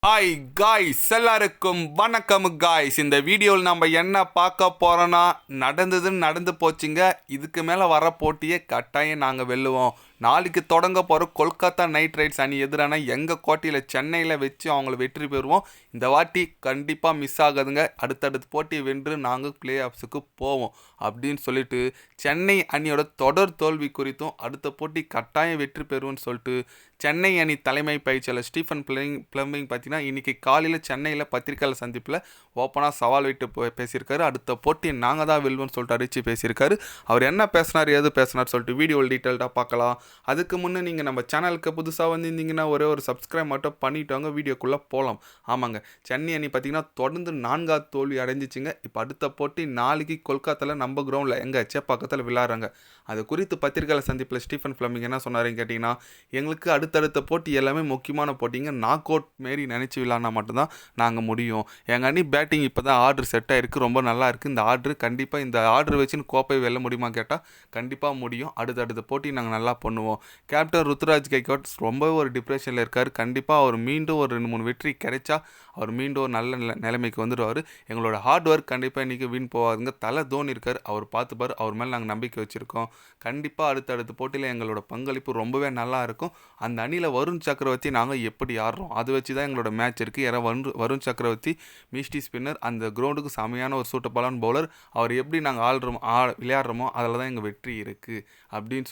Hi guys, எல்லாருக்கும் வணக்கம் guys. இந்த வீடியோவில் நம்ம என்ன பார்க்க போகிறோன்னா, நடந்து போச்சுங்க. இதுக்கு மேலே வர போட்டியை கட்டாயம் நாங்கள் வெல்லுவோம். நாளைக்கு தொடங்க போகிற கொல்கத்தா நைட் ரைடர்ஸ் அணி எதிரான எங்கள் கோட்டையில் சென்னையில் வச்சு அவங்கள வெற்றி பெறுவோம். இந்த வாட்டி கண்டிப்பாக மிஸ் ஆகாதுங்க. அடுத்தடுத்த போட்டியை வென்று நாங்கள் பிளே ஆஃப்ஸுக்கு போவோம் அப்படின்னு சொல்லிட்டு சென்னை அணியோட தொடர் தோல்வி குறித்தும் அடுத்த போட்டி கட்டாயம் வெற்றி பெறுவோம்னு சொல்லிட்டு சென்னை அணி தலைமை பயிற்சியாளர் ஸ்டீஃபன் பிளம்பிங் பார்த்தீங்கன்னா இன்றைக்கி காலையில் சென்னையில் பத்திரிகையாளர் சந்திப்பில் ஓப்பனாக சவால் விட்டு பேசியிருக்காரு. அடுத்த போட்டி நாங்கள் தான் வெல்வோம்னு சொல்லிட்டு அடித்து பேசியிருக்காரு. அவர் என்ன பேசினார், எது பேசினார் சொல்லிட்டு வீடியோவில் டீட்டெயில்டாக பார்க்கலாம். அதுக்கு முன்னே நீங்கள் நம்ம சேனலுக்கு புதுசாக வந்திருந்தீங்கன்னா ஒரே ஒரு சப்ஸ்கிரைப் மட்டும் பண்ணிவிட்டாங்க, வீடியோக்குள்ளே போகலாம். ஆமாங்க, சென்னை அணி பார்த்திங்கன்னா தொடர்ந்து 4வது தோல்வி அடைஞ்சிச்சிங்க. இப்போ அடுத்த போட்டி நாளைக்கு கொல்கத்தாவில் நம்ம கிரவுண்டில் எங்கள் சேப்பாக்கத்தில் விளையாடுறாங்க. அது குறித்து பத்திரிகையாளர் சந்திப்பில் ஸ்டீஃபன் பிளமிங் என்ன சொன்னாருன்னு கேட்டிங்கன்னா, எங்களுக்கு அடுத்தடுத்த போட்டி எல்லாமே முக்கியமான போட்டிங்க. நாக் அவுட் மாரி நினச்சி விளையாடினா மட்டும்தான் நாங்கள் முடியும். எங்கள் அணி பேட்டிங் இப்போ தான் ஆர்டர் செட் ஆகிருக்கு, ரொம்ப நல்லா இருக்குது. இந்த ஆர்டர் கண்டிப்பாக இந்த ஆர்டர் வச்சுன்னு கோப்பை வெல்ல முடியுமா கேட்டால் கண்டிப்பாக முடியும். அடுத்தடுத்த போட்டி நாங்கள் நல்லா பண்ணுவோம். கேப்டன் ருத்துராஜ் கைக்வாட் ரொம்ப ஒரு டிப்ரெஷனில் இருக்கார். கண்டிப்பாக அவர் மீண்டும் ஒரு 2-3 வெற்றி கிடைச்சா அவர் மீண்டும் ஒரு நல்ல நிலைமைக்கு வந்துடுவார். எங்களோட ஹார்ட் ஒர்க் கண்டிப்பாக இன்றைக்கி வீண் போவாதுங்க. தலை தோனி இருக்கார், அவர் பார்த்துப்பார். அவர் மேலே நாங்கள் நம்பிக்கை வச்சுருக்கோம். கண்டிப்பாக அடுத்தடுத்த போட்டியில் எங்களோட பங்களிப்பு ரொம்பவே நல்லா இருக்கும். அந்த அணியில் வருண் சக்கரவர்த்தி நாங்கள் எப்படி ஆடுறோம் அதை வச்சு தான் எங்களோட மேட்ச் இருக்குது. ஏன்னா வருண் சக்கரவர்த்தி மிஸ்டி ஸ்பின்னர், அந்த கிரவுண்டுக்கு செமையான ஒரு சூட்டபலான பவுலர். அவர் எப்படி நாங்கள் விளையாடுறோமோ அதில் தான் எங்கள் வெற்றி இருக்குது அப்படின்னு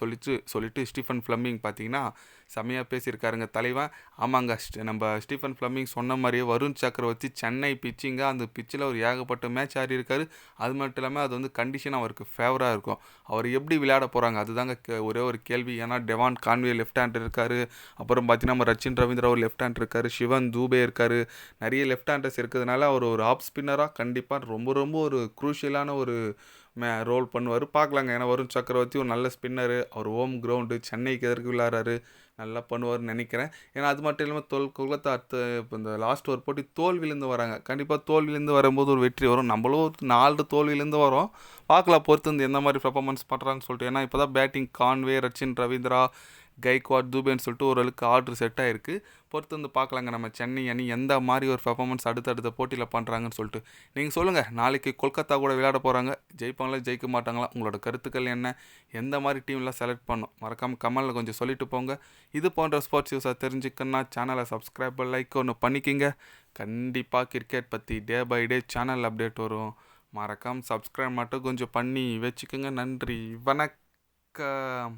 சொல்லிட்டு ஸ்டீஃபன் பிளமிங் பார்த்தீங்கன்னா செமையாக பேசியிருக்காருங்க தலைவன். ஆமாங்க, நம்ம ஸ்டீஃபன் பிளமிங் சொன்ன மாதிரியே வருண் சக்கரவர்த்தி சென்னை பிச்சிங்க, அந்த பிச்சில் ஒரு ஏகப்பட்ட மேட்ச் ஆடி இருக்காரு. அது மட்டும் இல்லாமல் அது வந்து கண்டிஷன் அவருக்கு ஃபேவராக இருக்கும். அவர் எப்படி விளையாட போகிறாங்க அதுதாங்க ஒரே ஒரு கேள்வி. ஏன்னா டெவான் கான்வே லெஃப்ட் ஹேண்ட் இருக்கார், அப்புறம் பார்த்தீங்கன்னா நம்ம ரச்சின் ரவீந்திரா ஒரு லெஃப்ட் ஹேண்ட் இருக்கார், சிவன் தூபே இருக்கார். நிறைய லெஃப்ட் ஹேண்டர்ஸ் இருக்கிறதுனால அவர் ஒரு ஆஃப் ஸ்பின்னராக கண்டிப்பாக ரொம்ப ஒரு குரூஷியலான ஒரு ரோல் பண்ணுவார். பார்க்கலாங்க. ஏன்னா வருண் சக்கரவர்த்தி ஒரு நல்ல ஸ்பின்னரு, அவர் ஹோம் கிரவுண்டு சென்னைக்கு எதற்கு விளையாடுறாரு, நல்லா பண்ணுவார்னு நினைக்கிறேன். ஏன்னா அது மட்டும் இல்லாமல் கொல்கத்தா இப்போ இந்த லாஸ்ட் ஒரு போட்டி தோல்வியிலேருந்து வராங்க. கண்டிப்பாக தோல்வியிலேருந்து வரும்போது ஒரு வெற்றி வரும். நம்மளும் ஒரு 4 தோல்வியிலேருந்து வரோம். பார்க்கலாம் பொறுத்து வந்து எந்த மாதிரி பர்ஃபார்மன்ஸ் பண்ணுறாங்கன்னு சொல்லிட்டு. ஏன்னா இப்போ தான் பேட்டிங் கான்வே, ரச்சின் ரவீந்திரா, கைக்வாட், தூபேன்னு சொல்லிட்டு ஓரளவுக்கு ஆர்டர் செட் ஆகிருக்கு. பொறுத்து வந்து பார்க்கலாங்க நம்ம சென்னை அணி எந்த மாதிரி ஒரு பர்ஃபார்மன்ஸ் அடுத்தடுத்த போட்டியில் பண்ணுறாங்கன்னு சொல்லிட்டு. நீங்கள் சொல்லுங்கள், நாளைக்கு கொல்கத்தா கூட விளையாட போகிறாங்க, ஜெயிப்பாங்களா ஜெயிக்க மாட்டாங்களா? உங்களோட கருத்துக்கள் என்ன? எந்த மாதிரி டீம்லாம் செலக்ட் பண்ணணும் மறக்காமல் கமெண்டில் கொஞ்சம் சொல்லிட்டு போங்க. இது போன்ற ஸ்போர்ட்ஸ் நியூஸாக தெரிஞ்சுக்கணுன்னா சேனலை சப்ஸ்கிரைப் லைக் ஒன்று பண்ணிக்கிங்க. கண்டிப்பாக கிரிக்கெட் பற்றி day by day channel update வரும். மறக்காமல் சப்ஸ்கிரைப் மட்டும் கொஞ்சம் பண்ணி வச்சுக்கோங்க. நன்றி, வணக்கம்.